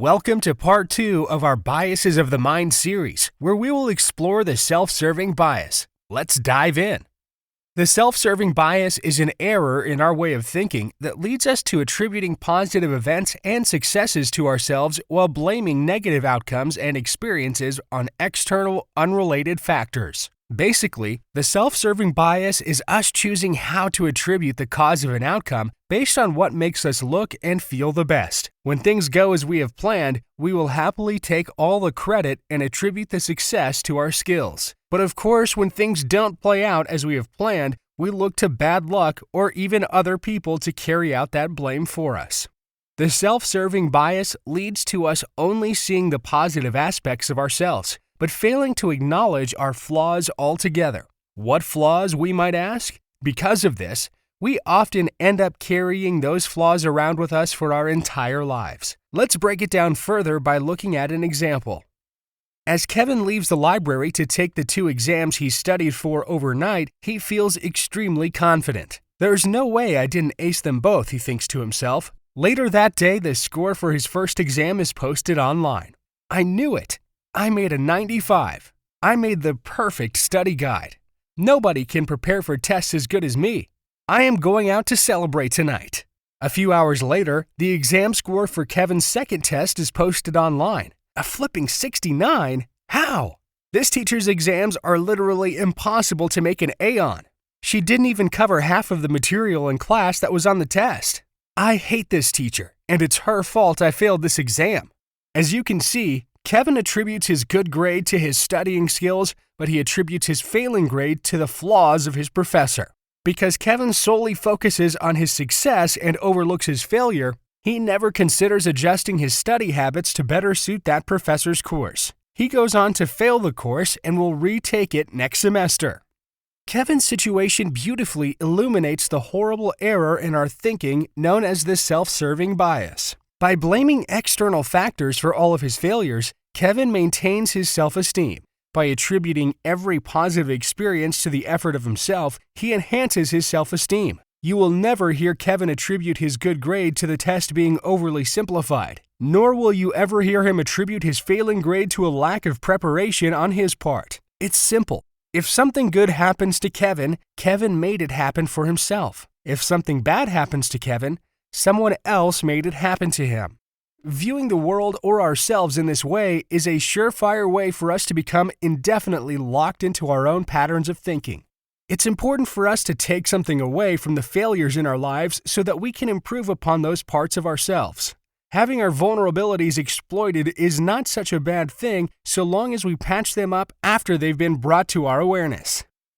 Welcome to part 2 of our Biases of the Mind series, where we will explore the self-serving bias. Let's dive in. The self-serving bias is an error in our way of thinking that leads us to attributing positive events and successes to ourselves while blaming negative outcomes and experiences on external, unrelated factors. Basically, the self-serving bias is us choosing how to attribute the cause of an outcome based on what makes us look and feel the best. When things go as we have planned, we will happily take all the credit and attribute the success to our skills. But of course, when things don't play out as we have planned, we look to bad luck or even other people to carry out that blame for us. The self-serving bias leads to us only seeing the positive aspects of ourselves, but failing to acknowledge our flaws altogether. What flaws, we might ask? Because of this, we often end up carrying those flaws around with us for our entire lives. Let's break it down further by looking at an example. As Kevin leaves the library to take the 2 exams he studied for overnight, he feels extremely confident. There's no way I didn't ace them both, he thinks to himself. Later that day, the score for his first exam is posted online. I knew it. I made a 95. I made the perfect study guide. Nobody can prepare for tests as good as me. I am going out to celebrate tonight. A few hours later, the exam score for Kevin's second test is posted online. A flipping 69? How? This teacher's exams are literally impossible to make an A on. She didn't even cover half of the material in class that was on the test. I hate this teacher, and it's her fault I failed this exam. As you can see, Kevin attributes his good grade to his studying skills, but he attributes his failing grade to the flaws of his professor. Because Kevin solely focuses on his success and overlooks his failure, he never considers adjusting his study habits to better suit that professor's course. He goes on to fail the course and will retake it next semester. Kevin's situation beautifully illuminates the horrible error in our thinking known as the self-serving bias. By blaming external factors for all of his failures, Kevin maintains his self-esteem. By attributing every positive experience to the effort of himself, he enhances his self-esteem. You will never hear Kevin attribute his good grade to the test being overly simplified, nor will you ever hear him attribute his failing grade to a lack of preparation on his part. It's simple. If something good happens to Kevin, Kevin made it happen for himself. If something bad happens to Kevin, someone else made it happen to him. Viewing the world or ourselves in this way is a surefire way for us to become indefinitely locked into our own patterns of thinking. It's important for us to take something away from the failures in our lives so that we can improve upon those parts of ourselves. Having our vulnerabilities exploited is not such a bad thing so long as we patch them up after they've been brought to our awareness.